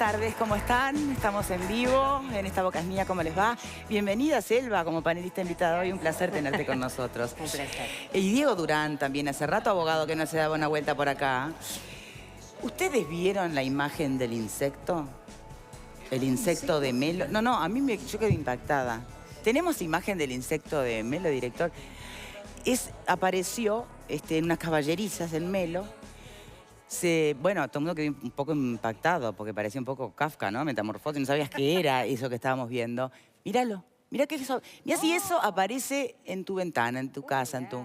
tardes, ¿cómo están? Estamos en vivo, en Esta Boca es Mía, ¿cómo les va? Bienvenida, Selva, como panelista invitada hoy, un placer tenerte con nosotros. Un placer. Y Diego Durán también, hace rato abogado que no se daba una vuelta por acá. ¿Ustedes vieron la imagen del insecto? ¿El insecto de Melo? No, yo quedé impactada. ¿Tenemos imagen del insecto de Melo, director? Apareció en unas caballerizas en Melo. Bueno, todo el mundo quedó un poco impactado porque parecía un poco Kafka, ¿no? Metamorfosis, no sabías qué era eso que estábamos viendo. Míralo, mira qué eso. Mira si eso aparece en tu ventana, en tu casa, en tu...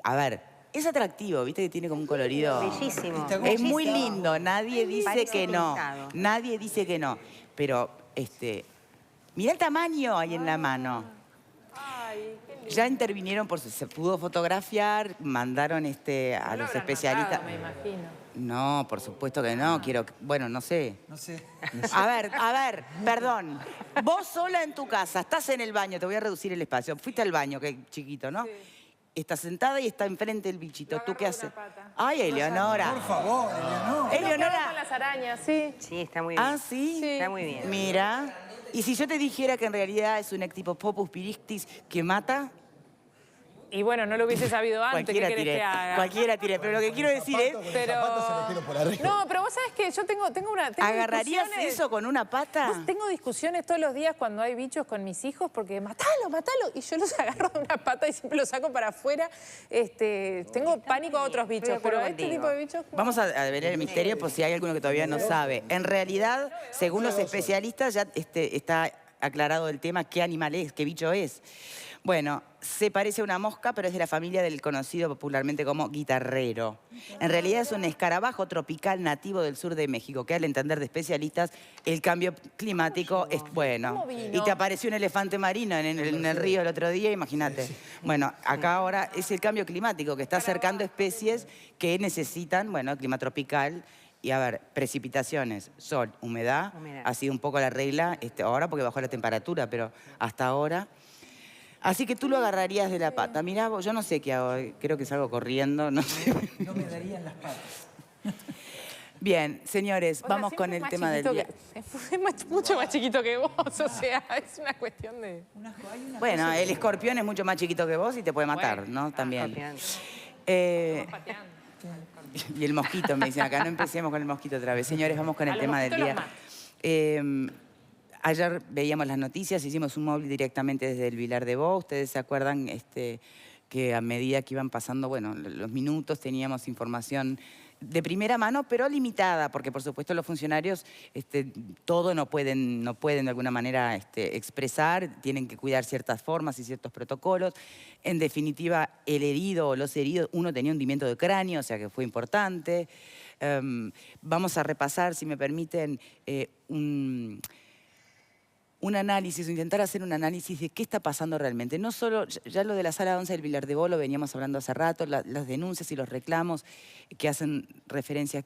A ver, es atractivo, ¿viste? Que tiene como un colorido... Bellísimo. Es muy lindo, nadie dice que no. pintado. Nadie dice que no. Pero, mira el tamaño ahí en la mano. Ya intervinieron, se pudo fotografiar, mandaron a los especialistas. Me imagino. No, por supuesto que no. Bueno, no sé. No sé. A ver, perdón. Vos sola en tu casa, estás en el baño, te voy a reducir el espacio. Fuiste al baño, que chiquito, ¿no? Sí. Estás sentada y está enfrente el bichito. ¿Tú qué haces? Ay, Eleonora. Por favor, Eleonora. Eleonora. Con las arañas, sí. Sí, está muy bien. Ah, ¿sí? Está muy bien. Mira. ¿Y si yo te dijera que en realidad es un Ectipopopus piristis que mata? Y bueno, no lo hubiese sabido antes. ¿Qué querés que haga? Cualquiera tiré, pero lo que quiero decir es... No, pero vos sabés que yo tengo una... ¿Agarrarías eso con una pata? Tengo discusiones todos los días cuando hay bichos con mis hijos porque matalo. Y yo los agarro de una pata y siempre los saco para afuera. Tengo pánico a otros bichos, pero a este tipo de bichos... Vamos a ver el misterio por si hay alguno que todavía no sabe. En realidad, según los especialistas, ya está aclarado el tema qué animal es, qué bicho es. Bueno, se parece a una mosca, pero es de la familia del conocido popularmente como guitarrero. En realidad es un escarabajo tropical nativo del sur de México, que al entender de especialistas, el cambio climático es bueno. Y te apareció un elefante marino en el río el otro día, imagínate. Bueno, acá ahora es el cambio climático que está acercando especies que necesitan, bueno, clima tropical. Y a ver, precipitaciones, sol, humedad, ha sido un poco la regla ahora porque bajó la temperatura, pero hasta ahora... Así que tú lo agarrarías de la pata. Mirá, yo no sé qué hago, creo que salgo corriendo, no sé. No me darían las patas. Bien, señores, vamos con el tema del día. Es mucho más chiquito que vos, o sea, es una cuestión de... Bueno, el escorpión es mucho más chiquito que vos y te puede matar, ¿no? También. Y el mosquito, me dicen acá, no empecemos con el mosquito otra vez. Señores, vamos con el tema del día. Ayer veíamos las noticias, hicimos un móvil directamente desde el Vilar de Bo. Ustedes se acuerdan que a medida que iban pasando, bueno, los minutos teníamos información de primera mano, pero limitada, porque por supuesto los funcionarios todo no pueden de alguna manera expresar, tienen que cuidar ciertas formas y ciertos protocolos. En definitiva, el herido o los heridos, uno tenía hundimiento de cráneo, o sea que fue importante. Vamos a repasar, si me permiten, un análisis, o intentar hacer un análisis de qué está pasando realmente. No solo, ya lo de la Sala 11 del Vilar de Bo lo veníamos hablando hace rato, las denuncias y los reclamos que hacen referencia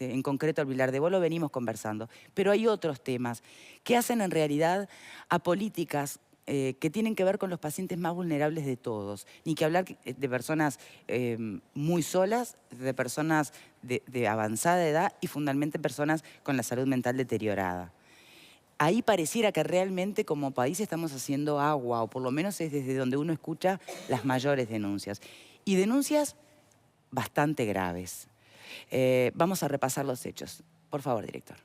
en concreto al Vilar de Bo lo venimos conversando. Pero hay otros temas que hacen en realidad a políticas que tienen que ver con los pacientes más vulnerables de todos. Ni que hablar de personas muy solas, de personas de avanzada edad y fundamentalmente personas con la salud mental deteriorada. Ahí pareciera que realmente como país estamos haciendo agua, o por lo menos es desde donde uno escucha las mayores denuncias. Y denuncias bastante graves. Vamos a repasar los hechos. Por favor, director.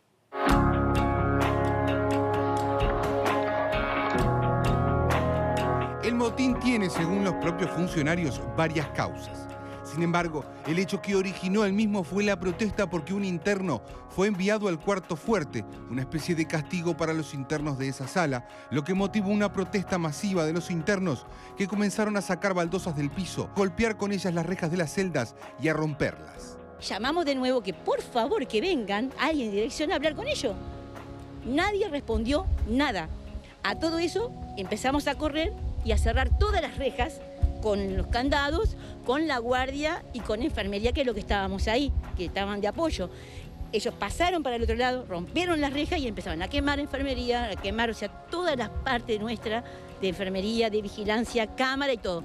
El motín tiene, según los propios funcionarios, varias causas. Sin embargo, el hecho que originó el mismo fue la protesta porque un interno fue enviado al cuarto fuerte, una especie de castigo para los internos de esa sala, lo que motivó una protesta masiva de los internos que comenzaron a sacar baldosas del piso, golpear con ellas las rejas de las celdas y a romperlas. Llamamos de nuevo que por favor que vengan alguien de dirección a hablar con ellos. Nadie respondió nada. A todo eso empezamos a correr y a cerrar todas las rejas con los candados, con la guardia y con enfermería, que es lo que estábamos ahí, que estaban de apoyo. Ellos pasaron para el otro lado, rompieron las rejas y empezaron a quemar enfermería, a quemar, o sea, todas las partes nuestras de enfermería, de vigilancia, cámara y todo.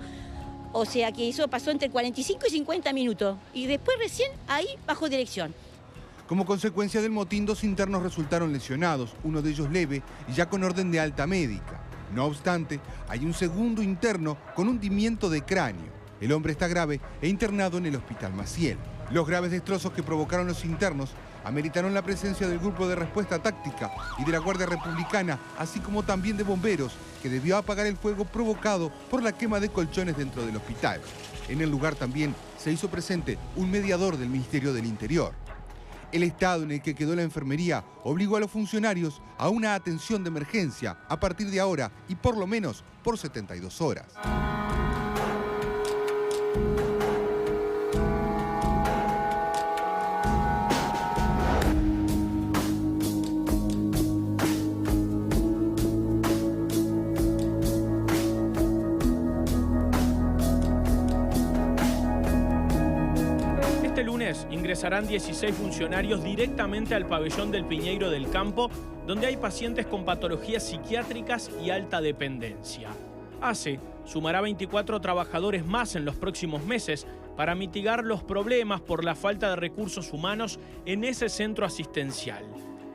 O sea que eso pasó entre 45 y 50 minutos. Y después recién ahí bajo dirección. Como consecuencia del motín, 2 internos resultaron lesionados, uno de ellos leve y ya con orden de alta médica. No obstante, hay un segundo interno con hundimiento de cráneo. El hombre está grave e internado en el Hospital Maciel. Los graves destrozos que provocaron los internos ameritaron la presencia del Grupo de Respuesta Táctica y de la Guardia Republicana, así como también de bomberos, que debió apagar el fuego provocado por la quema de colchones dentro del hospital. En el lugar también se hizo presente un mediador del Ministerio del Interior. El estado en el que quedó la enfermería obligó a los funcionarios a una atención de emergencia a partir de ahora y por lo menos por 72 horas. Ingresarán 16 funcionarios directamente al pabellón del Piñeiro del Campo, donde hay pacientes con patologías psiquiátricas y alta dependencia. ACE sumará 24 trabajadores más en los próximos meses para mitigar los problemas por la falta de recursos humanos en ese centro asistencial.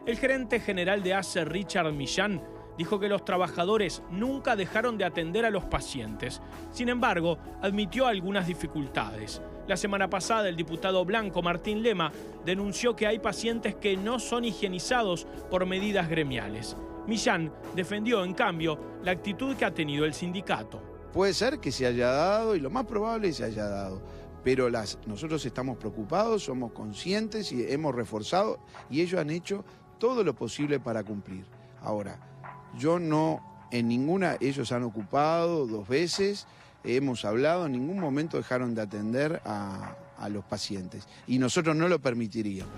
El gerente general de ACE, Richard Millán, dijo que los trabajadores nunca dejaron de atender a los pacientes. Sin embargo, admitió algunas dificultades. La semana pasada, el diputado blanco Martín Lema denunció que hay pacientes que no son higienizados por medidas gremiales. Millán defendió, en cambio, la actitud que ha tenido el sindicato. Puede ser que se haya dado, y lo más probable es que se haya dado, pero nosotros estamos preocupados, somos conscientes y hemos reforzado, y ellos han hecho todo lo posible para cumplir. Ahora, yo no, en ninguna, ellos han ocupado 2 veces, hemos hablado, en ningún momento dejaron de atender a los pacientes y nosotros no lo permitiríamos.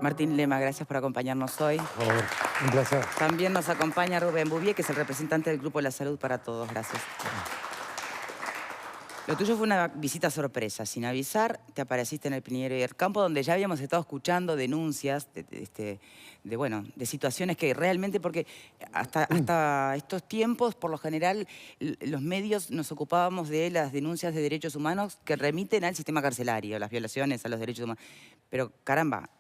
Martín Lema, gracias por acompañarnos hoy. Por favor, un placer. También nos acompaña Rubén Bouvier, que es el representante del Grupo de la Salud para Todos. Gracias. Lo tuyo fue una visita sorpresa. Sin avisar, te apareciste en el Piñeiro del Campo, donde ya habíamos estado escuchando denuncias de situaciones que realmente, porque hasta estos tiempos, por lo general, los medios nos ocupábamos de las denuncias de derechos humanos que remiten al sistema carcelario, las violaciones a los derechos humanos. Pero, caramba,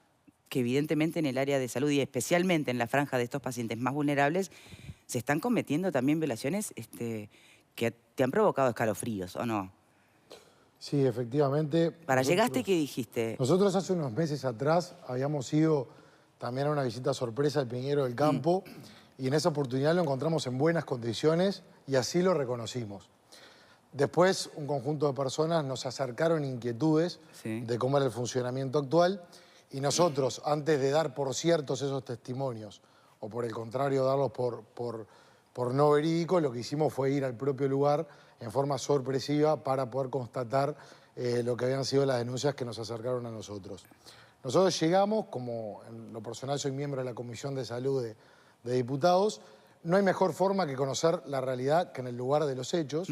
que evidentemente en el área de salud y especialmente en la franja de estos pacientes más vulnerables, se están cometiendo también violaciones que te han provocado escalofríos, ¿o no? Sí, efectivamente. ¿Llegaste qué dijiste? Nosotros hace unos meses atrás habíamos ido también a una visita sorpresa al Piñeiro del Campo y en esa oportunidad lo encontramos en buenas condiciones y así lo reconocimos. Después, un conjunto de personas nos acercaron inquietudes de cómo era el funcionamiento actual y nosotros, antes de dar por ciertos esos testimonios o por el contrario darlos por no verídico, lo que hicimos fue ir al propio lugar en forma sorpresiva para poder constatar lo que habían sido las denuncias que nos acercaron a nosotros. Nosotros llegamos, como en lo personal soy miembro de la Comisión de Salud de Diputados, no hay mejor forma que conocer la realidad que en el lugar de los hechos.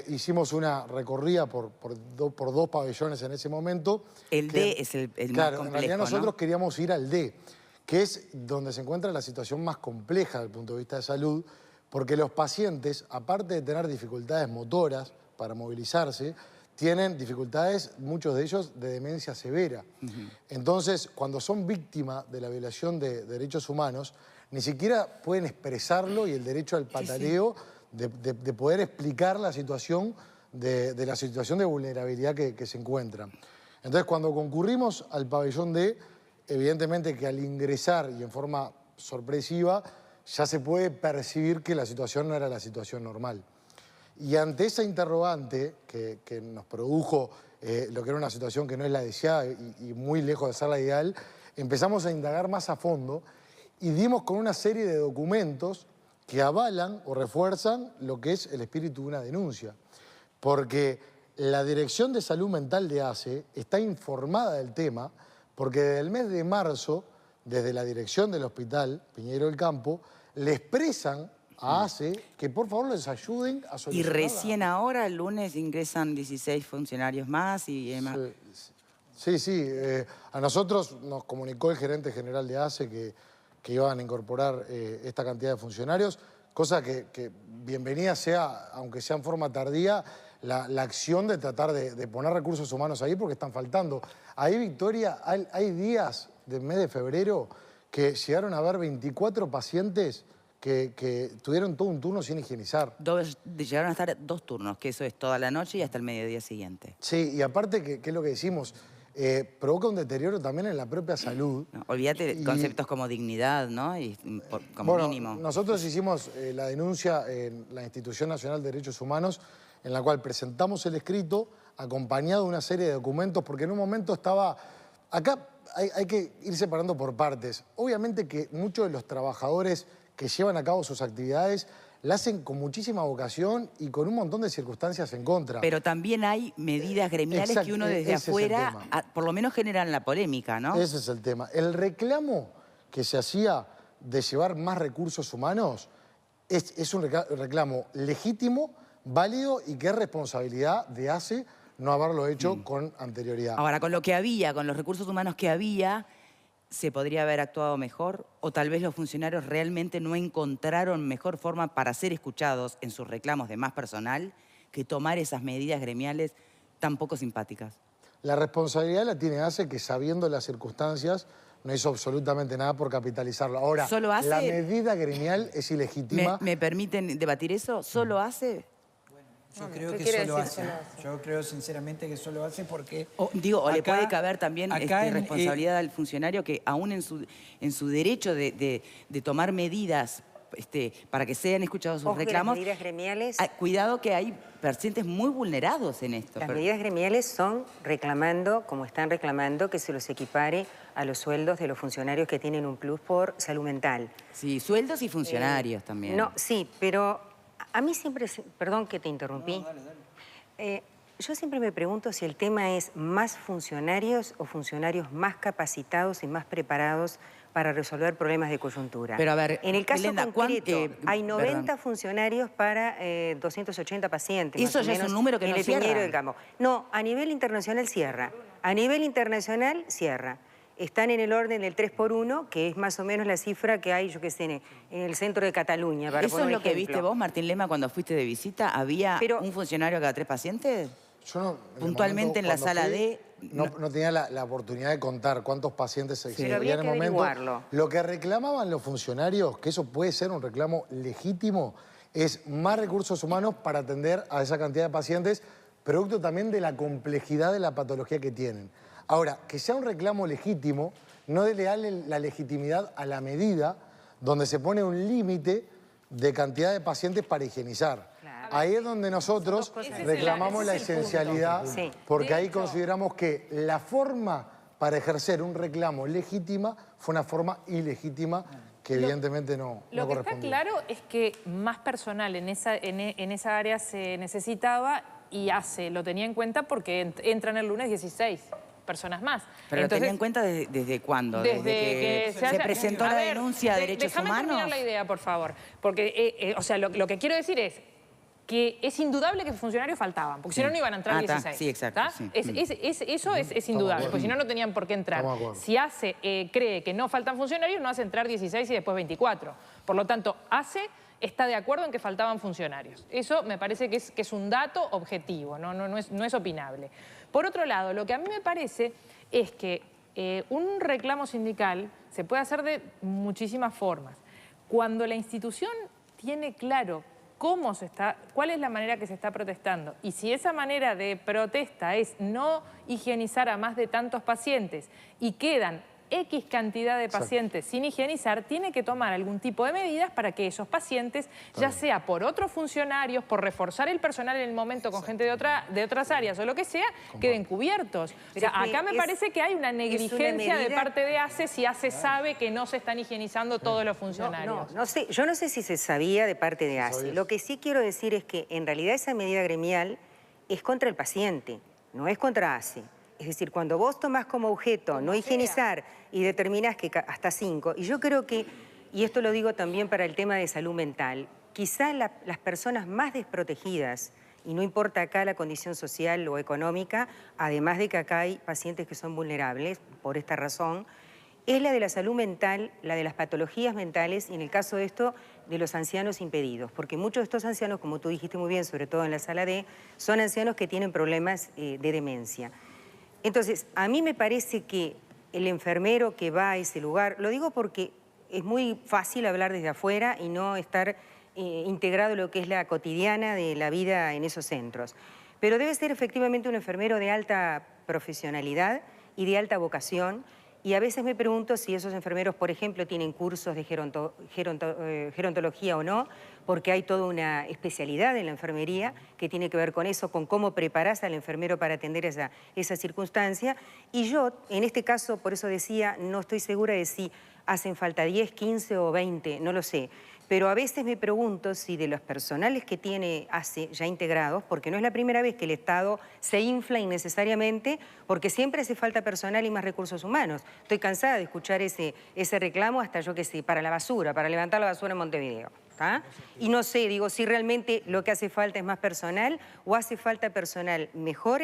Hicimos una recorrida por 2 pabellones en ese momento. El D es el más complejo, en realidad nosotros queríamos ir al D, que es donde se encuentra la situación más compleja desde el punto de vista de salud, porque los pacientes, aparte de tener dificultades motoras para movilizarse, tienen dificultades, muchos de ellos, de demencia severa. Entonces, cuando son víctimas de la violación de derechos humanos, ni siquiera pueden expresarlo y el derecho al pataleo de poder explicar la situación de la situación de vulnerabilidad que se encuentran. Entonces, cuando concurrimos al pabellón D, evidentemente que al ingresar y en forma sorpresiva, ya se puede percibir que la situación no era la situación normal. Y ante esa interrogante que nos produjo lo que era una situación que no es la deseada y muy lejos de ser la ideal, empezamos a indagar más a fondo y dimos con una serie de documentos que avalan o refuerzan lo que es el espíritu de una denuncia. Porque la Dirección de Salud Mental de ACE está informada del tema porque desde el mes de marzo, desde la dirección del hospital Piñeiro del Campo, le expresan a ACE que por favor les ayuden a solucionar. Y recién ahora, el lunes, ingresan 16 funcionarios más y demás. Sí. A nosotros nos comunicó el gerente general de ACE que iban a incorporar esta cantidad de funcionarios, cosa que bienvenida sea, aunque sea en forma tardía, la acción de tratar de poner recursos humanos ahí porque están faltando. Ahí, Victoria, hay días del mes de febrero que llegaron a haber 24 pacientes que tuvieron todo un turno sin higienizar. Llegaron a estar 2 turnos, que eso es toda la noche y hasta el mediodía siguiente. Sí, y aparte, ¿qué es lo que decimos? Provoca un deterioro también en la propia salud. No, olvídate de conceptos como dignidad, ¿no? Y como mínimo. Nosotros hicimos la denuncia en la Institución Nacional de Derechos Humanos, en la cual presentamos el escrito acompañado de una serie de documentos, porque en un momento estaba... Acá hay que ir separando por partes. Obviamente que muchos de los trabajadores que llevan a cabo sus actividades la hacen con muchísima vocación y con un montón de circunstancias en contra. Pero también hay medidas gremiales que uno desde afuera, por lo menos generan la polémica, ¿no? Ese es el tema. El reclamo que se hacía de llevar más recursos humanos es un reclamo legítimo, válido y que es responsabilidad de ACE no haberlo hecho con anterioridad. Ahora, con lo que había, con los recursos humanos que había, ¿se podría haber actuado mejor? ¿O tal vez los funcionarios realmente no encontraron mejor forma para ser escuchados en sus reclamos de más personal que tomar esas medidas gremiales tan poco simpáticas? La responsabilidad la tiene ACE, que sabiendo las circunstancias no hizo absolutamente nada por capitalizarlo. Ahora, la medida gremial es ilegítima. ¿Me permiten debatir eso? ¿Solo ACE? Yo creo que solo hace. Yo creo sinceramente que solo hace porque... O le puede caber también responsabilidad al funcionario que aún en su derecho de tomar medidas para que sean escuchados sus reclamos... Las medidas gremiales... Cuidado que hay pacientes muy vulnerados en esto. Las medidas gremiales son reclamando, como están reclamando, que se los equipare a los sueldos de los funcionarios que tienen un plus por salud mental. Sí, sueldos y funcionarios también. No, sí, pero... A mí siempre, perdón que te interrumpí, no, dale. Yo siempre me pregunto si el tema es más funcionarios o funcionarios más capacitados y más preparados para resolver problemas de coyuntura. Pero a ver, en el caso concreto, hay 90 funcionarios para 280 pacientes. Eso ya es un número que no cierra. En el Piñeiro del Campo. No, a nivel internacional cierra. A nivel internacional cierra. Están en el orden del 3x1, que es más o menos la cifra que hay, yo qué sé, en el centro de Cataluña. Para ¿Eso es lo que viste vos, Martín Lema, cuando fuiste de visita? ¿Había un funcionario cada 3 pacientes? Yo no, puntualmente en la sala D... No tenía la oportunidad de contar cuántos pacientes se veían en el momento. Lo que reclamaban los funcionarios, que eso puede ser un reclamo legítimo, es más recursos humanos para atender a esa cantidad de pacientes, producto también de la complejidad de la patología que tienen. Ahora, que sea un reclamo legítimo, no le da la legitimidad a la medida donde se pone un límite de cantidad de pacientes para higienizar. Claro. Ahí es donde nosotros reclamamos la esencialidad, porque ahí consideramos que la forma para ejercer un reclamo legítima fue una forma ilegítima que evidentemente no correspondía. Lo que está claro es que más personal en esa área se necesitaba y ACE lo tenía en cuenta porque entran el lunes 16. Personas más. ¿Pero lo tenía en cuenta desde cuándo? ¿Desde que se presentó la denuncia de derechos humanos? Déjame terminar la idea, por favor. Porque, o sea, lo que quiero decir es que es indudable que funcionarios faltaban, porque si no, no iban a entrar 16. Sí, exacto. Sí. Eso es indudable, porque si no, no tenían por qué entrar. Si ACE cree que no faltan funcionarios, no hace entrar 16 y después 24. Por lo tanto, ACE está de acuerdo en que faltaban funcionarios. Eso me parece que es un dato objetivo, no es opinable. Por otro lado, lo que a mí me parece es que un reclamo sindical se puede hacer de muchísimas formas. Cuando la institución tiene claro cuál es la manera que se está protestando y si esa manera de protesta es no higienizar a más de tantos pacientes y quedan X cantidad de pacientes sin higienizar, tiene que tomar algún tipo de medidas para que esos pacientes, ya sea por otros funcionarios, por reforzar el personal en el momento con gente de otras áreas o lo que sea, queden cubiertos. O sea, acá me parece que hay una negligencia de parte de ACE si ACE sabe que no se están higienizando todos los funcionarios. No sé, yo no sé si se sabía de parte de ACE. Lo que sí quiero decir es que en realidad esa medida gremial es contra el paciente, no es contra ACE. Es decir, cuando vos tomás como objeto no higienizar y determinás que hasta 5, y yo creo que, y esto lo digo también para el tema de salud mental, quizá las personas más desprotegidas, y no importa acá la condición social o económica, además de que acá hay pacientes que son vulnerables por esta razón, es la de la salud mental, la de las patologías mentales y en el caso de esto, de los ancianos impedidos. Porque muchos de estos ancianos, como tú dijiste muy bien, sobre todo en la sala D, son ancianos que tienen problemas de demencia. Entonces, a mí me parece que el enfermero que va a ese lugar, lo digo porque es muy fácil hablar desde afuera y no estar integrado en lo que es la cotidiana de la vida en esos centros. Pero debe ser efectivamente un enfermero de alta profesionalidad y de alta vocación. Y a veces me pregunto si esos enfermeros, por ejemplo, tienen cursos de gerontología o no, porque hay toda una especialidad en la enfermería que tiene que ver con eso, con cómo preparás al enfermero para atender esa circunstancia. Y yo, en este caso, por eso decía, no estoy segura de si hacen falta 10, 15 o 20, no lo sé. Pero a veces me pregunto si de los personales que tiene ACE ya integrados, porque no es la primera vez que el Estado se infla innecesariamente, porque siempre hace falta personal y más recursos humanos. Estoy cansada de escuchar ese reclamo hasta, yo qué sé, para la basura, para levantar la basura en Montevideo. Y no sé, digo, si realmente lo que hace falta es más personal o hace falta personal mejor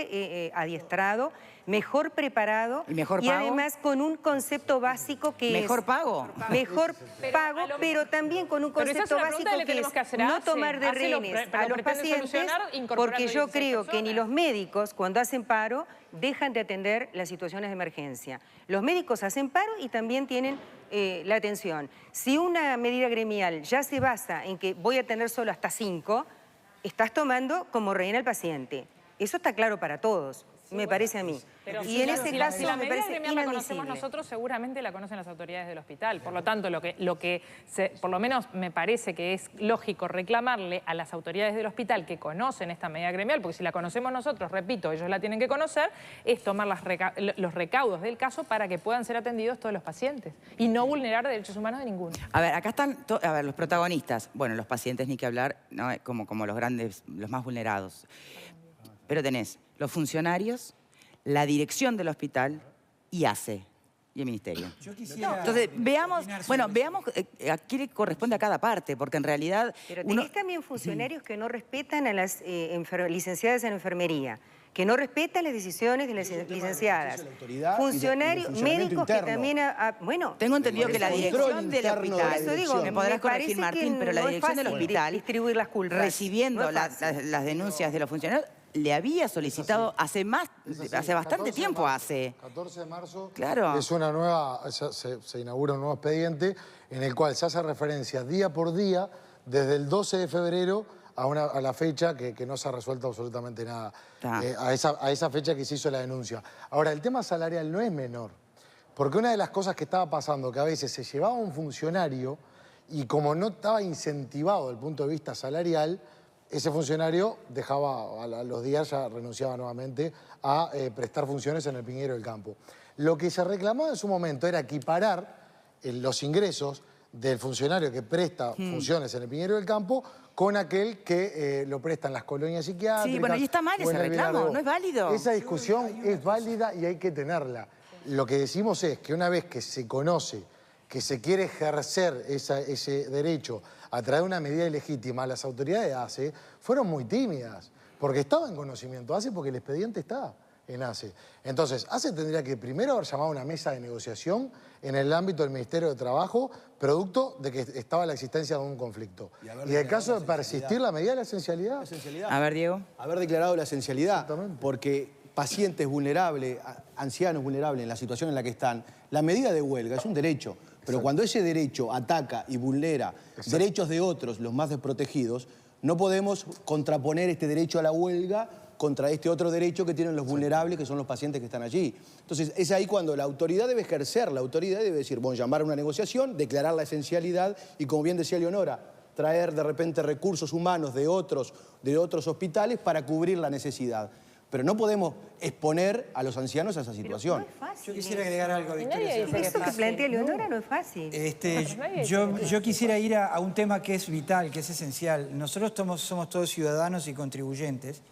adiestrado, mejor preparado y mejor pago, y además con un concepto básico que ¿mejor es... pago? Mejor pago, pero también con un concepto básico que es no tomar de rehenes a los pacientes, porque yo creo que ni los médicos, cuando hacen paro, dejan de atender las situaciones de emergencia. Los médicos hacen paro y también tienen la atención. Si una medida gremial ya se basa en que voy a tener solo hasta 5, estás tomando como rehén al paciente. Eso está claro para todos, me parece a mí. Pero y en ese caso si la me medida parece gremial la conocemos inadmisible. nosotros, seguramente la conocen las autoridades del hospital. Por lo tanto, por lo menos me parece que es lógico reclamarle a las autoridades del hospital que conocen esta medida gremial, porque si la conocemos nosotros, repito, ellos la tienen que conocer, es tomar los recaudos del caso para que puedan ser atendidos todos los pacientes y no vulnerar derechos humanos de ninguno. A ver, acá están los protagonistas. Bueno, los pacientes ni que hablar, ¿no? como los grandes, los más vulnerados. Pero tenés los funcionarios, la dirección del hospital y ACE y el ministerio. Yo quisiera... Entonces, veamos a qué le corresponde a cada parte, porque en realidad... Pero tenés también funcionarios que no respetan a las licenciadas en enfermería, que no respetan las decisiones de las licenciadas. Funcionarios, médicos que también... bueno, tengo entendido que la dirección del hospital, eso digo, me podrás corregir, Martín, pero la dirección del hospital, distribuir las culpas, recibiendo las denuncias de los funcionarios, le había solicitado hace bastante tiempo hace. 14 de marzo claro. Es una nueva, se inaugura un nuevo expediente en el cual se hace referencia día por día desde el 12 de febrero a la fecha que no se ha resuelto absolutamente nada. A esa fecha que se hizo la denuncia. Ahora, el tema salarial no es menor, porque una de las cosas que estaba pasando, que a veces se llevaba un funcionario y como no estaba incentivado desde el punto de vista salarial, ese funcionario dejaba, a los días ya renunciaba nuevamente a prestar funciones en el Piñeiro del Campo. Lo que se reclamaba en su momento era equiparar los ingresos del funcionario que presta funciones en el Piñeiro del Campo con aquel que lo presta en las colonias psiquiátricas. Sí, bueno, y está mal ese reclamo, no es válido. Esa discusión es válida y hay que tenerla. Lo que decimos es que una vez que se conoce que se quiere ejercer ese derecho a través de una medida ilegítima, las autoridades de ACE fueron muy tímidas, porque estaba en conocimiento ACE, porque el expediente está en ACE. Entonces, ACE tendría que primero haber llamado a una mesa de negociación en el ámbito del Ministerio de Trabajo, producto de que estaba la existencia de un conflicto. Y en el caso de persistir la medida de la esencialidad. A ver, Diego. Haber declarado la esencialidad, porque pacientes vulnerables, ancianos vulnerables en la situación en la que están, la medida de huelga es un derecho. Pero cuando ese derecho ataca y vulnera derechos de otros, los más desprotegidos, no podemos contraponer este derecho a la huelga contra este otro derecho que tienen los vulnerables, que son los pacientes que están allí. Entonces, es ahí cuando la autoridad debe ejercer, la autoridad debe decir, bueno, llamar a una negociación, declarar la esencialidad y, como bien decía Leonora, traer de repente recursos humanos de otros hospitales para cubrir la necesidad. Pero no podemos exponer a los ancianos a esa situación. No es fácil. Yo quisiera agregar algo, Victoria. Esto que plantea Leonora no es fácil. Yo quisiera ir a un tema que es vital, que es esencial. Nosotros somos todos ciudadanos y contribuyentes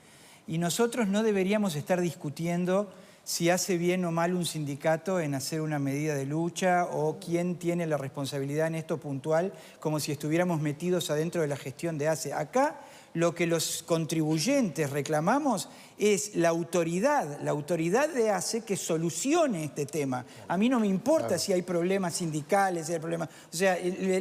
y nosotros no deberíamos estar discutiendo si hace bien o mal un sindicato en hacer una medida de lucha o quién tiene la responsabilidad en esto puntual, como si estuviéramos metidos adentro de la gestión de ACE. Acá lo que los contribuyentes reclamamos es la autoridad de ACE que solucione este tema. A mí no me importa si hay problemas sindicales, si hay problemas... O sea,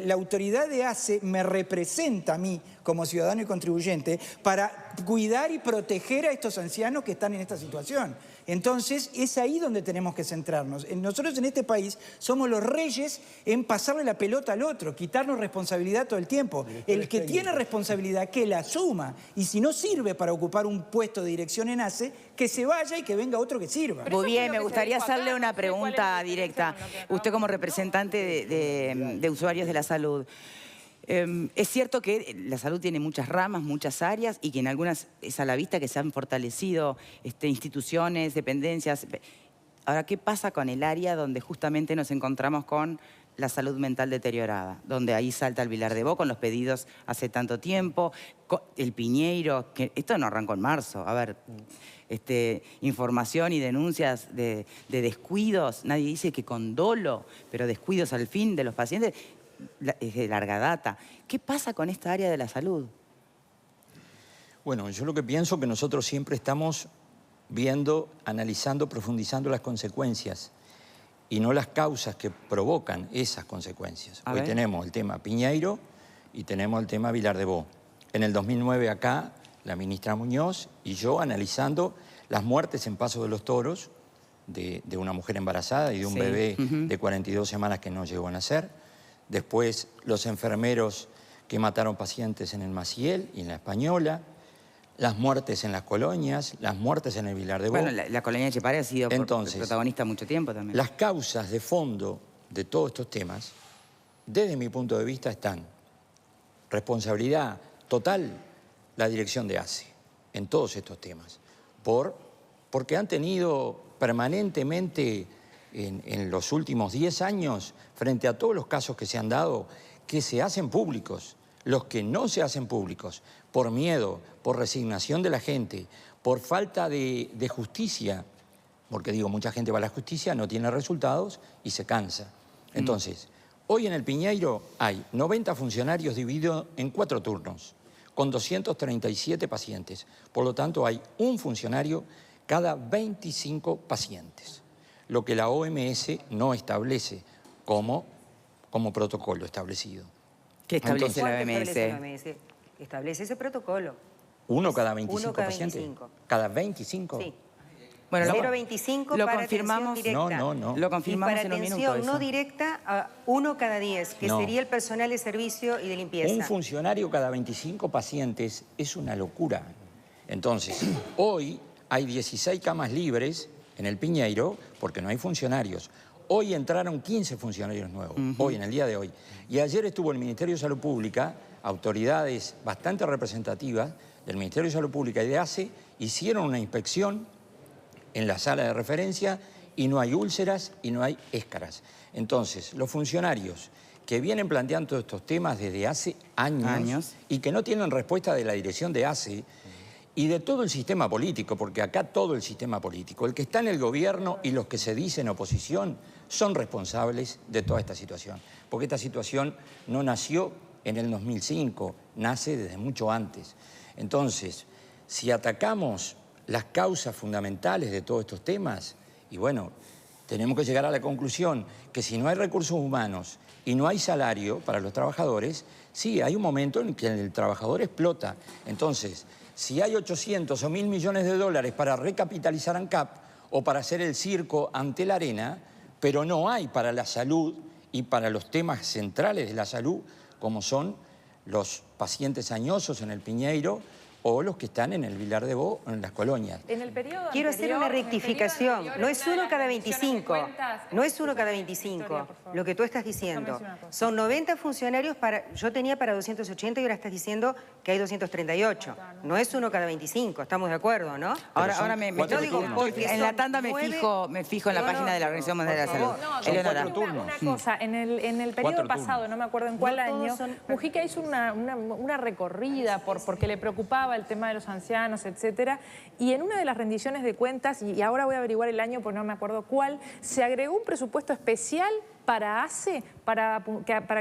la autoridad de ACE me representa a mí como ciudadano y contribuyente para cuidar y proteger a estos ancianos que están en esta situación. Entonces, es ahí donde tenemos que centrarnos. Nosotros en este país somos los reyes en pasarle la pelota al otro, quitarnos responsabilidad todo el tiempo. El que tiene responsabilidad, que la asuma. Y si no sirve para ocupar un puesto de dirección en ACE, que se vaya y que venga otro que sirva. Muy bien, me gustaría hacerle una pregunta directa. Usted como representante de usuarios de la salud. Es cierto que la salud tiene muchas ramas, muchas áreas y que en algunas es a la vista que se han fortalecido instituciones, dependencias. Ahora, ¿qué pasa con el área donde justamente nos encontramos con la salud mental deteriorada? Donde ahí salta el Vilar de Bo con los pedidos hace tanto tiempo, el Piñeiro, que esto no arrancó en marzo. A ver, información y denuncias de descuidos, nadie dice que con dolo, pero descuidos al fin de los pacientes... Es de larga data. ¿Qué pasa con esta área de la salud? Bueno, yo lo que pienso es que nosotros siempre estamos viendo, analizando, profundizando las consecuencias y no las causas que provocan esas consecuencias. Hoy tenemos el tema Piñeiro y tenemos el tema Vilar de Bo. En el 2009 acá, la ministra Muñoz y yo analizando las muertes en Paso de los Toros de una mujer embarazada y de un bebé de 42 semanas que no llegó a nacer. Después, los enfermeros que mataron pacientes en el Maciel y en la Española, las muertes en las colonias, las muertes en el Vilar de Bo. Bueno, la colonia de Chepare ha sido protagonista mucho tiempo también. Las causas de fondo de todos estos temas, desde mi punto de vista, están responsabilidad total la dirección de ACE en todos estos temas, porque han tenido permanentemente en los últimos 10 años, frente a todos los casos que se han dado, que se hacen públicos, los que no se hacen públicos, por miedo, por resignación de la gente, por falta de justicia, porque digo, mucha gente va a la justicia, no tiene resultados y se cansa. Entonces, hoy en el Piñeiro hay 90 funcionarios divididos en 4 turnos, con 237 pacientes. Por lo tanto, hay un funcionario cada 25 pacientes. Lo que la OMS no establece como protocolo establecido. ¿Qué establece la OMS? Establece la OMS? Establece ese protocolo. ¿Uno cada 25 pacientes? 25. ¿Cada 25? Sí. Bueno, 0,25 para atención directa. No. Lo confirmamos y para en un minuto. atención no directa, a 1 cada 10, que sería el personal de servicio y de limpieza. Un funcionario cada 25 pacientes es una locura. Entonces, hoy hay 16 camas libres en el Piñeiro porque no hay funcionarios. Hoy entraron 15 funcionarios nuevos, hoy, en el día de hoy. Y ayer estuvo el Ministerio de Salud Pública, autoridades bastante representativas del Ministerio de Salud Pública y de ACE, hicieron una inspección en la sala de referencia y no hay úlceras y no hay escaras. Entonces, los funcionarios que vienen planteando todos estos temas desde hace años y que no tienen respuesta de la dirección de ACE, y de todo el sistema político, porque acá todo el sistema político, el que está en el gobierno y los que se dicen oposición, son responsables de toda esta situación. Porque esta situación no nació en el 2005, nace desde mucho antes. Entonces, si atacamos las causas fundamentales de todos estos temas, y bueno, tenemos que llegar a la conclusión que si no hay recursos humanos y no hay salario para los trabajadores, sí, hay un momento en que el trabajador explota. Entonces, si hay 800 o 1.000 millones de dólares para recapitalizar ANCAP o para hacer el circo ante la arena, pero no hay para la salud y para los temas centrales de la salud, como son los pacientes añosos en el Piñeiro o los que están en el Vilar de Bo o en las colonias. En el periodo Quiero hacer una rectificación. No es 1 cada 25. No es 1 cada 25, lo que tú estás diciendo. Son 90 funcionarios yo tenía para 280 y ahora estás diciendo que hay 238. No es 1 cada 25, estamos de acuerdo, ¿no? Ahora en la tanda me fijo en la página de la Organización Mundial de la Salud. Una cosa, en el periodo pasado, no me acuerdo en cuál año, Mujica hizo una recorrida porque le preocupaba el tema de los ancianos, etcétera, y en una de las rendiciones de cuentas, y ahora voy a averiguar el año porque no me acuerdo cuál, se agregó un presupuesto especial para ACE, para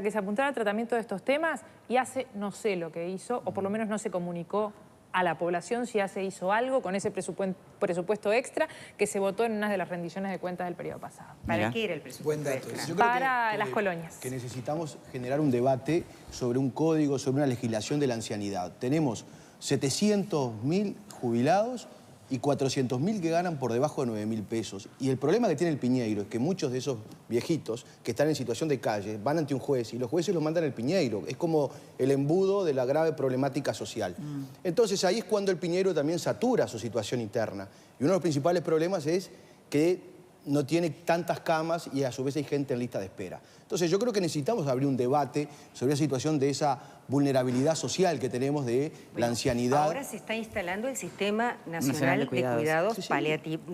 que se apuntara al tratamiento de estos temas, y ACE no sé lo que hizo, o por lo menos no se comunicó a la población si ACE hizo algo con ese presupuesto extra que se votó en una de las rendiciones de cuentas del periodo pasado. ¿Para qué era el presupuesto extra? Yo creo para las colonias. Que necesitamos generar un debate sobre un código, sobre una legislación de la ancianidad. Tenemos 700.000 jubilados y 400.000 que ganan por debajo de 9.000 pesos. Y el problema que tiene el Piñeiro es que muchos de esos viejitos que están en situación de calle van ante un juez y los jueces los mandan al Piñeiro. Es como el embudo de la grave problemática social. Entonces ahí es cuando el Piñeiro también satura su situación interna. Y uno de los principales problemas es que no tiene tantas camas y a su vez hay gente en lista de espera. Entonces yo creo que necesitamos abrir un debate sobre la situación de esa vulnerabilidad social que tenemos de la ancianidad. Ahora se está instalando el Sistema Nacional de Cuidados Paliativos,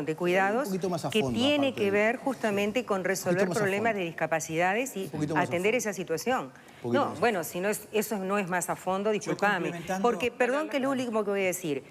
de cuidados, que tiene que ver justamente con resolver problemas de discapacidades y atender esa situación. No, bueno, si no es, eso no es más a fondo, disculpame. Porque, perdón que lo último que voy a decir,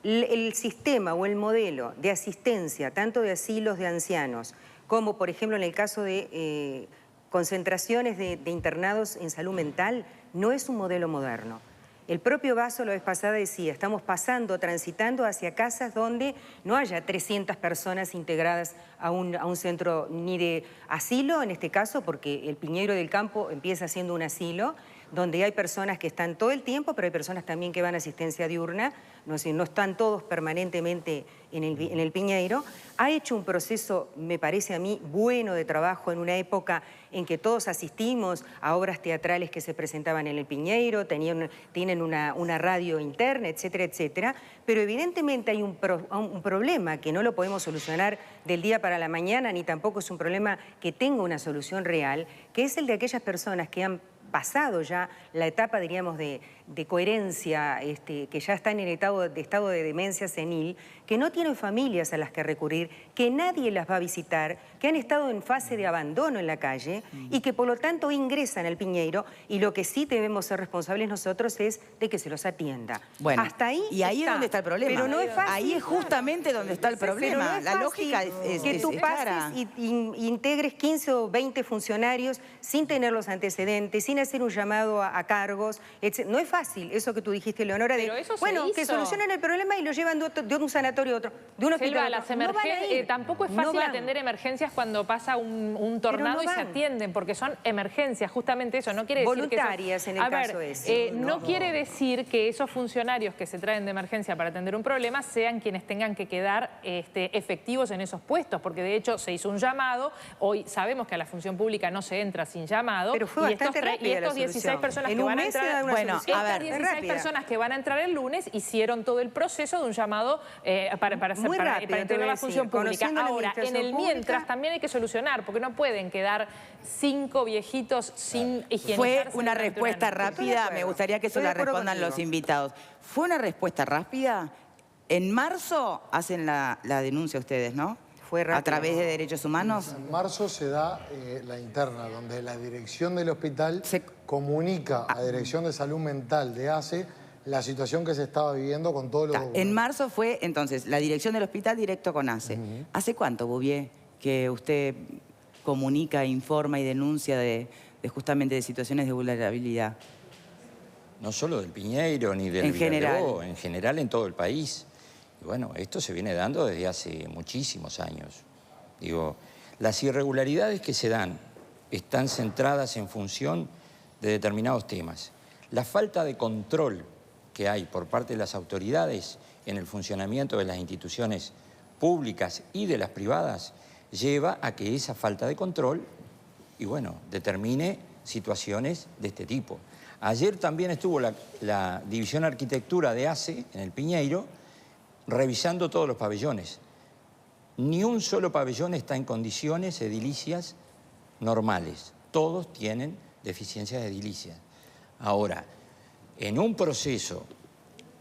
el sistema o el modelo de asistencia, tanto de asilos de ancianos, como por ejemplo en el caso de concentraciones de internados en salud mental, no es un modelo moderno. El propio Basso la vez pasada decía, estamos transitando hacia casas donde no haya 300 personas integradas a un centro ni de asilo, en este caso, porque el Piñeiro del Campo empieza siendo un asilo, donde hay personas que están todo el tiempo, pero hay personas también que van a asistencia diurna, no están todos permanentemente en el Piñeiro. Ha hecho un proceso, me parece a mí, bueno de trabajo en una época en que todos asistimos a obras teatrales que se presentaban en el Piñeiro, tienen una radio interna, etcétera, etcétera, pero evidentemente hay un problema que no lo podemos solucionar del día para la mañana, ni tampoco es un problema que tenga una solución real, que es el de aquellas personas que han pasado ya la etapa, diríamos, de coherencia, que ya están en estado de demencia senil, que no tienen familias a las que recurrir, que nadie las va a visitar, que han estado en fase de abandono en la calle y que por lo tanto ingresan al Piñeiro, y lo que sí debemos ser responsables nosotros es de que se los atienda. Bueno, hasta ahí y ahí es donde está el problema. Pero no es fácil. Ahí es justamente donde está el problema. No es la fácil lógica es que tú clara. pases y integres 15 o 20 funcionarios sin tener los antecedentes, sin hacer un llamado a cargos, etc. No es fácil eso que tú dijiste, Leonora, de, bueno, que solucionan el problema y lo llevan de un sanatorio a otro, de un hospital a otro. Tampoco es fácil atender emergencias cuando pasa un tornado y se atienden, porque son emergencias, justamente eso. No quiere decir voluntarias que en el caso ese. No quiere decir que esos funcionarios que se traen de emergencia para atender un problema sean quienes tengan que quedar efectivos en esos puestos, porque de hecho se hizo un llamado. Hoy sabemos que a la función pública no se entra sin llamado. Pero fue bastante rápida la solución. 16 personas que van a entrar, estas 16 personas que van a entrar el lunes hicieron todo el proceso de un llamado para integrar la función pública. Ahora, en el mientras también hay que solucionar, porque no pueden quedar 5 viejitos sin higienizarse. Fue una respuesta rápida, me gustaría que eso la respondan los invitados. ¿Fue una respuesta rápida? En marzo hacen la denuncia ustedes, ¿no? Fue rápido. A través de Derechos Humanos. En marzo se da la interna, donde la dirección del hospital comunica a Dirección de Salud Mental de ACE la situación que se estaba viviendo con todos los documentos. En marzo fue, entonces, la dirección del hospital directo con ACE. ¿Hace cuánto, Bouvier, que usted comunica, informa y denuncia justamente de situaciones de vulnerabilidad? No solo del Piñeiro ni del Villalobos, en general en todo el país. Y bueno, esto se viene dando desde hace muchísimos años. Digo, las irregularidades que se dan están centradas en función de determinados temas. La falta de control que hay por parte de las autoridades en el funcionamiento de las instituciones públicas y de las privadas lleva a que esa falta de control, y bueno, determine situaciones de este tipo. Ayer también estuvo la División Arquitectura de ACE en el Piñeiro revisando todos los pabellones. Ni un solo pabellón está en condiciones edilicias normales. Todos tienen deficiencias edilicias. Ahora, en un proceso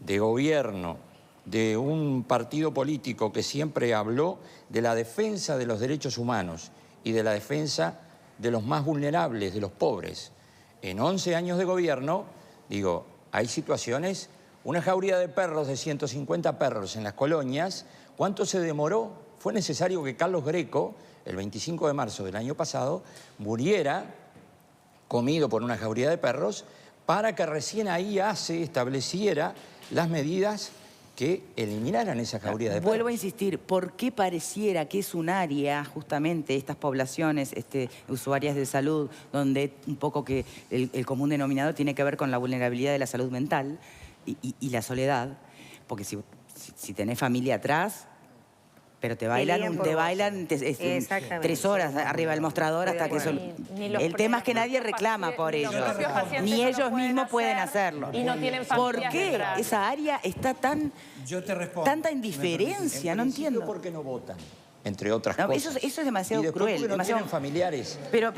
de gobierno de un partido político que siempre habló de la defensa de los derechos humanos y de la defensa de los más vulnerables, de los pobres, en 11 años de gobierno, digo, hay situaciones. Una jauría de perros de 150 perros en las colonias, ¿cuánto se demoró? Fue necesario que Carlos Greco, el 25 de marzo del año pasado, muriera comido por una jauría de perros para que recién ahí ACE estableciera las medidas que eliminaran esa jauría de perros. Vuelvo a insistir, ¿por qué pareciera que es un área, justamente, estas poblaciones usuarias de salud, donde un poco que el común denominador tiene que ver con la vulnerabilidad de la salud mental y la soledad? Porque si tenés familia atrás, pero te bailan 3 horas arriba del mostrador hasta que eso... El tema es que nadie reclama por ellos, ni ellos mismos pueden hacerlo. Y no tienen ¿Por familias qué detrás. esa área está tanta indiferencia? No entiendo. ¿Por qué no votan? Entre otras No, cosas. eso es demasiado y después cruel. porque no demasiado... tienen familiares. Pero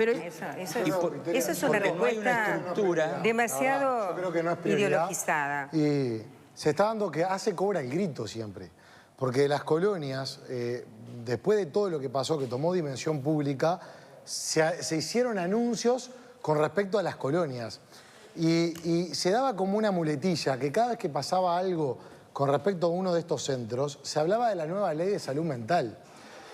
Eso es una respuesta demasiado yo creo que no es prioridad. ideologizada. Y se está dando que ACE cobra el grito siempre. Porque las colonias, después de todo lo que pasó, que tomó dimensión pública, se hicieron anuncios con respecto a las colonias. Y se daba como una muletilla, que cada vez que pasaba algo con respecto a uno de estos centros, se hablaba de la nueva ley de salud mental.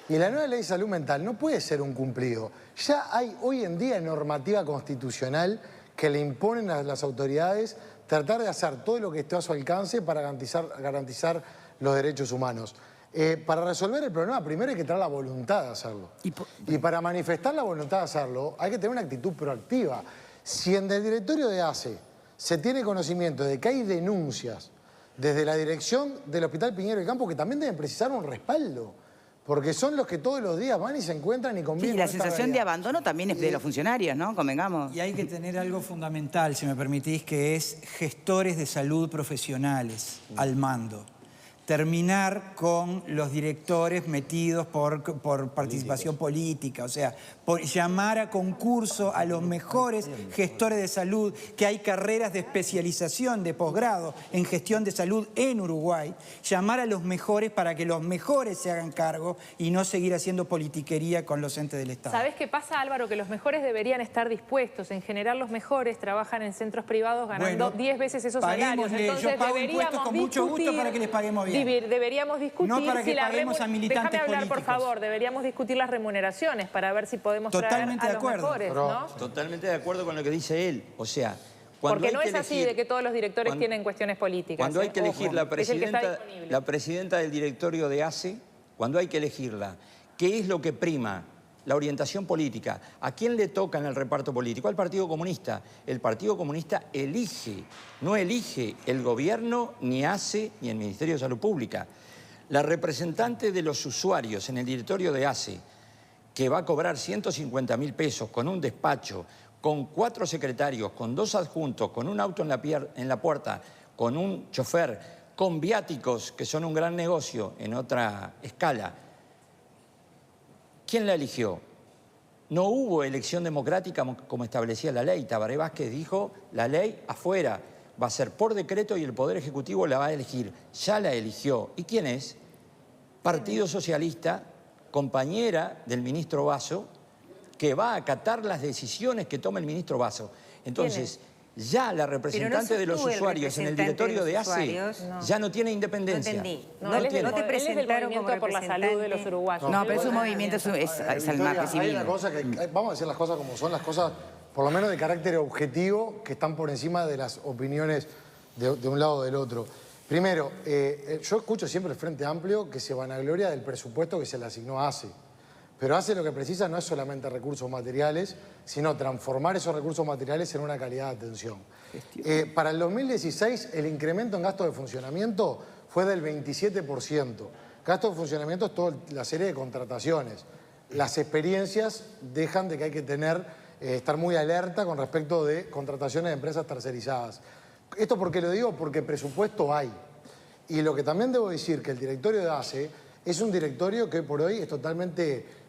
Y la nueva ley de salud mental no puede ser un cumplido. Ya hay hoy en día normativa constitucional que le imponen a las autoridades tratar de hacer todo lo que esté a su alcance para garantizar los derechos humanos. Para resolver el problema, primero hay que tener la voluntad de hacerlo. Y para manifestar la voluntad de hacerlo, hay que tener una actitud proactiva. Si en el directorio de ACE se tiene conocimiento de que hay denuncias desde la dirección del Hospital Piñeiro del Campo, que también deben precisar un respaldo, porque son los que todos los días van y se encuentran y conviven. Sí, la sensación de abandono también es de los funcionarios, ¿no? Convengamos. Y hay que tener algo fundamental, si me permitís, que es gestores de salud profesionales al mando. Terminar con los directores metidos por participación política, o sea, por llamar a concurso a los mejores gestores de salud, que hay carreras de especialización, de posgrado en gestión de salud en Uruguay, llamar a los mejores para que los mejores se hagan cargo y no seguir haciendo politiquería con los entes del Estado. ¿Sabés qué pasa, Álvaro? Que los mejores deberían estar dispuestos. En general, los mejores trabajan en centros privados ganando 10 veces esos salarios. Entonces, yo pago impuestos con mucho gusto para que les paguemos bien. Deberíamos discutir no para que paguemos a militantes Déjame hablar, políticos. por favor. Deberíamos discutir las remuneraciones para ver si podemos Totalmente traer a de acuerdo, los mejores, ¿no? Totalmente de acuerdo con lo que dice él. O sea, cuando porque no hay es que así elegir, de que todos los directores tienen cuestiones políticas. Cuando hay que elegir Ojo, la es el que está presidenta, disponible. del directorio de ACE, cuando hay que elegirla, ¿qué es lo que prima? La orientación política. ¿A quién le toca en el reparto político? Al Partido Comunista. El Partido Comunista elige, no elige el gobierno, ni ACE, ni el Ministerio de Salud Pública. La representante de los usuarios en el directorio de ACE, que va a cobrar 150.000 pesos con un despacho, con 4 secretarios, con 2 adjuntos, con un auto en la puerta, con un chofer, con viáticos, que son un gran negocio en otra escala. ¿Quién la eligió? No hubo elección democrática como establecía la ley. Tabaré Vázquez dijo, la ley afuera, va a ser por decreto y el Poder Ejecutivo la va a elegir. Ya la eligió. ¿Y quién es? Partido Socialista, compañera del ministro Basso, que va a acatar las decisiones que tome el ministro Basso. Entonces, ya la representante de los usuarios en el directorio de ACE ya no tiene independencia. No entendí. No te presentaron como movimiento por la salud de los uruguayos. No, pero es un movimiento, es el marco civil. Hay una cosa que, vamos a decir las cosas como son, las cosas por lo menos de carácter objetivo, que están por encima de las opiniones de un lado o del otro. Primero, yo escucho siempre el Frente Amplio que se vanagloria del presupuesto que se le asignó a ACE. Pero ACE lo que precisa no es solamente recursos materiales, sino transformar esos recursos materiales en una calidad de atención. Para el 2016, el incremento en gasto de funcionamiento fue del 27%. Gasto de funcionamiento es toda la serie de contrataciones. Las experiencias dejan de que hay que estar muy alerta con respecto de contrataciones de empresas tercerizadas. ¿Esto por qué lo digo? Porque presupuesto hay. Y lo que también debo decir, que el directorio de ACE es un directorio que por hoy es totalmente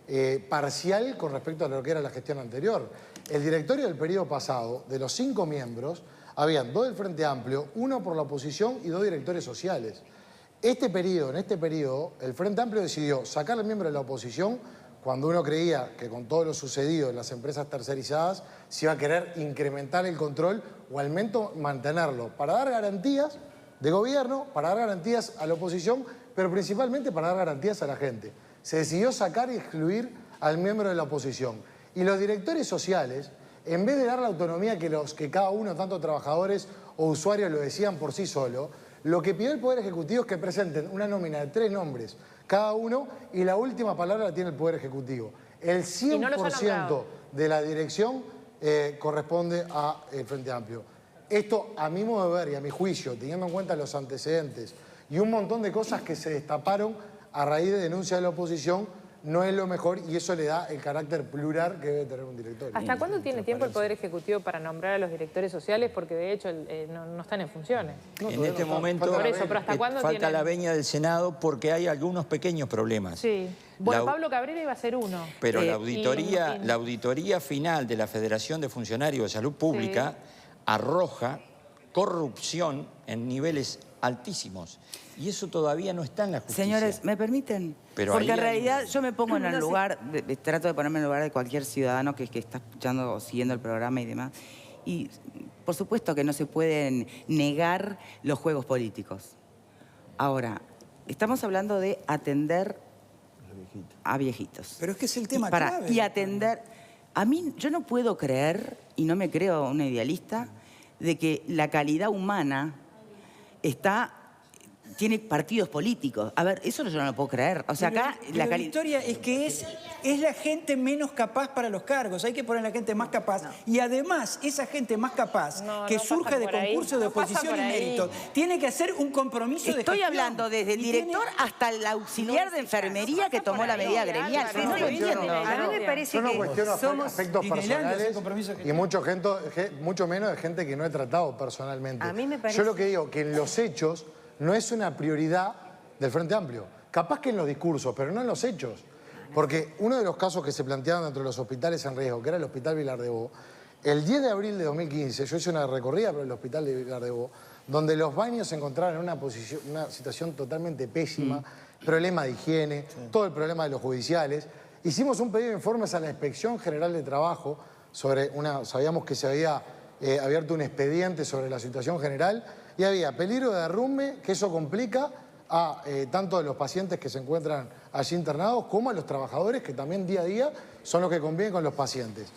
parcial con respecto a lo que era la gestión anterior. El directorio del periodo pasado, de los 5 miembros, habían 2 del Frente Amplio, 1 por la oposición y 2 directores sociales. En este periodo, el Frente Amplio decidió sacar al miembro de la oposición cuando uno creía que con todo lo sucedido en las empresas tercerizadas se iba a querer incrementar el control o al menos mantenerlo, para dar garantías de gobierno, para dar garantías a la oposición, pero principalmente para dar garantías a la gente. Se decidió sacar y excluir al miembro de la oposición. Y los directores sociales en vez de dar la autonomía que cada uno, tanto trabajadores o usuarios, lo decían por sí solo, lo que pidió el Poder Ejecutivo es que presenten una nómina de 3 nombres cada uno y la última palabra la tiene el Poder Ejecutivo. El 100% de la dirección corresponde al Frente Amplio. Esto, a mi modo de ver y a mi juicio, teniendo en cuenta los antecedentes y un montón de cosas que se destaparon a raíz de denuncias de la oposición, no es lo mejor y eso le da el carácter plural que debe tener un directorio. ¿Hasta cuándo tiene tiempo el Poder Ejecutivo para nombrar a los directores sociales? Porque de hecho no están en funciones. En este momento falta la venia del Senado porque hay algunos pequeños problemas. Sí. Bueno, Pablo Cabrera iba a ser uno. Pero la auditoría final de la Federación de Funcionarios de Salud Pública arroja corrupción en niveles altísimos. Y eso todavía no está en la justicia. Señores, ¿me permiten? Pero porque en realidad yo me pongo en el lugar, trato de ponerme en el lugar de cualquier ciudadano que está escuchando o siguiendo el programa y demás. Y por supuesto que no se pueden negar los juegos políticos. Ahora, estamos hablando de atender a viejitos. Pero es que es el tema clave. Y atender... A mí, yo no puedo creer, y no me creo una idealista, de que la calidad humana tiene partidos políticos. A ver, eso yo no lo puedo creer. O sea, acá la Victoria, es que es la gente menos capaz para los cargos. Hay que poner a la gente más capaz. Y además, esa gente más capaz que surge de concursos de oposición y méritos, tiene que hacer un compromiso de gestión. Estoy hablando desde el director hasta el auxiliar de enfermería que tomó la medida gremial. No lo entiendo. A mí me parece yo no que cuestiono aspectos personales y mucho menos de gente que no he tratado personalmente. A mí me parece... Yo lo que digo, que en los hechos no es una prioridad del Frente Amplio. Capaz que en los discursos, pero no en los hechos. Porque uno de los casos que se planteaban dentro de los hospitales en riesgo, que era el Hospital Vilar de Bo, el 10 de abril de 2015, yo hice una recorrida por el Hospital de Vilar de Bo, donde los baños se encontraban en una situación totalmente pésima, problema de higiene, todo el problema de los judiciales. Hicimos un pedido de informes a la Inspección General de Trabajo sobre sabíamos que se había abierto un expediente sobre la situación general y había peligro de derrumbe, que eso complica a tanto a los pacientes que se encuentran allí internados como a los trabajadores que también día a día son los que conviven con los pacientes.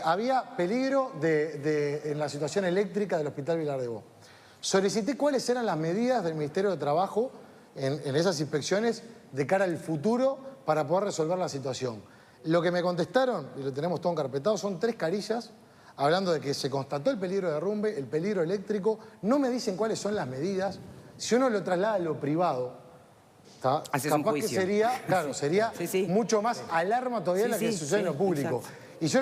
Había peligro en la situación eléctrica del Hospital Vilar de Bo. Solicité cuáles eran las medidas del Ministerio de Trabajo en esas inspecciones de cara al futuro para poder resolver la situación. Lo que me contestaron, y lo tenemos todo encarpetado, son 3 carillas hablando de que se constató el peligro de derrumbe, el peligro eléctrico. No me dicen cuáles son las medidas. Si uno lo traslada a lo privado, capaz que sería, mucho más alarma todavía la que sucede en lo público. Exacto. Y yo,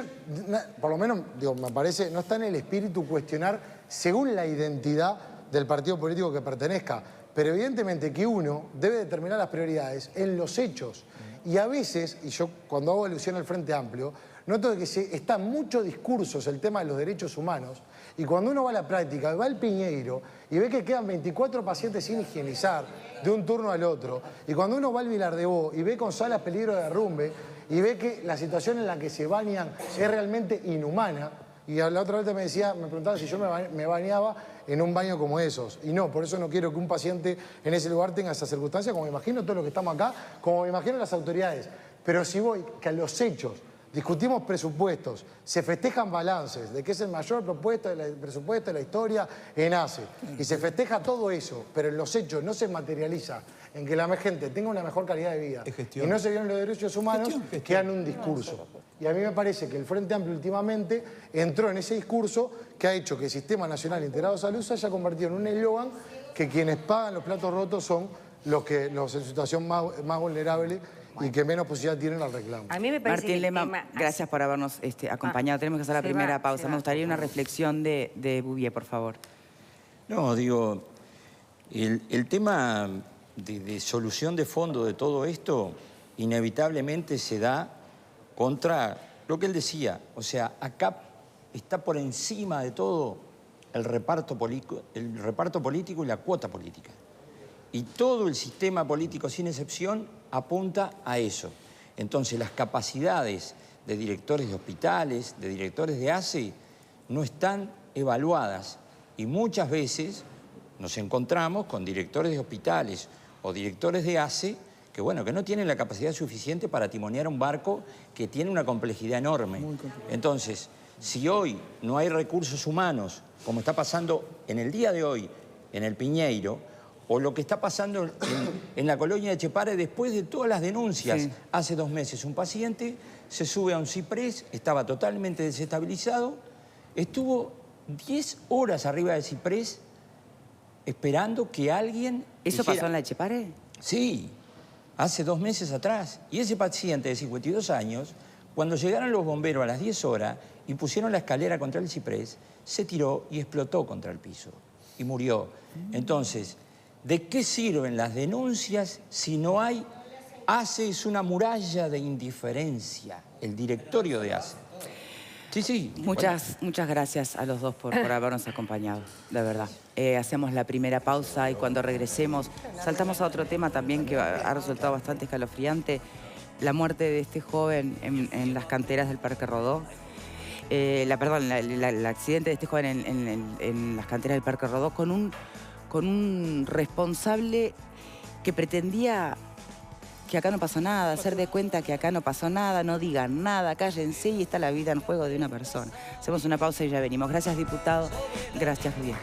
por lo menos, me parece, no está en el espíritu cuestionar según la identidad del partido político que pertenezca. Pero evidentemente que uno debe determinar las prioridades en los hechos. Y a veces, y yo cuando hago alusión al Frente Amplio, noto que está en muchos discursos el tema de los derechos humanos y cuando uno va a la práctica, va al Piñeiro y ve que quedan 24 pacientes sin higienizar de un turno al otro y cuando uno va al Vilar de Bo y ve con salas peligro de derrumbe y ve que la situación en la que se bañan es realmente inhumana y la otra vez me preguntaba si yo me bañaba en un baño como esos y no, por eso no quiero que un paciente en ese lugar tenga esa circunstancia como me imagino todos los que estamos acá, como me imagino las autoridades, pero si voy que a los hechos discutimos presupuestos, se festejan balances de que es el mayor presupuesto de la historia en ACE. Y se festeja todo eso, pero en los hechos no se materializa en que la gente tenga una mejor calidad de vida y no se violen los derechos humanos, quedan un discurso. Y a mí me parece que el Frente Amplio últimamente entró en ese discurso que ha hecho que el Sistema Nacional Integrado de Salud se haya convertido en un eslogan que quienes pagan los platos rotos son los en situación más vulnerable y que menos posibilidad tienen al reclamo. A mí me parece Martín Lema, gracias por habernos acompañado. Tenemos que hacer la primera pausa. Me gustaría una reflexión de Bouvier, por favor. No, digo, el tema de solución de fondo de todo esto inevitablemente se da contra lo que él decía. O sea, acá está por encima de todo el reparto político y la cuota política. Y todo el sistema político, sin excepción, apunta a eso. Entonces, las capacidades de directores de hospitales, de directores de ACE, no están evaluadas. Y muchas veces nos encontramos con directores de hospitales o directores de ACE que, bueno, que no tienen la capacidad suficiente para timonear un barco que tiene una complejidad enorme. Entonces, Si hoy no hay recursos humanos, como está pasando en el día de hoy en el Piñeiro, o lo que está pasando en la colonia de Etxepare después de todas las denuncias. Sí. Hace 2 meses un paciente se sube a un ciprés, estaba totalmente desestabilizado, estuvo 10 horas arriba del ciprés esperando que alguien... ¿Eso dijera... pasó en la Etxepare? Sí, hace 2 meses atrás. Y ese paciente de 52 años, cuando llegaron los bomberos a las 10 horas y pusieron la escalera contra el ciprés, se tiró y explotó contra el piso y murió. Entonces, ¿de qué sirven las denuncias si no hay? ACE es una muralla de indiferencia, el directorio de ACE. Sí, sí. Muchas gracias a los dos por habernos acompañado, de verdad. Hacemos la primera pausa y cuando regresemos saltamos a otro tema también que ha resultado bastante escalofriante. La muerte de este joven en las canteras del Parque Rodó. El accidente de este joven en las canteras del Parque Rodó con un responsable que pretendía que acá no pasó nada, hacer de cuenta que acá no pasó nada, no digan nada, cállense y está la vida en juego de una persona. Hacemos una pausa y ya venimos. Gracias, diputado. Gracias, Julián.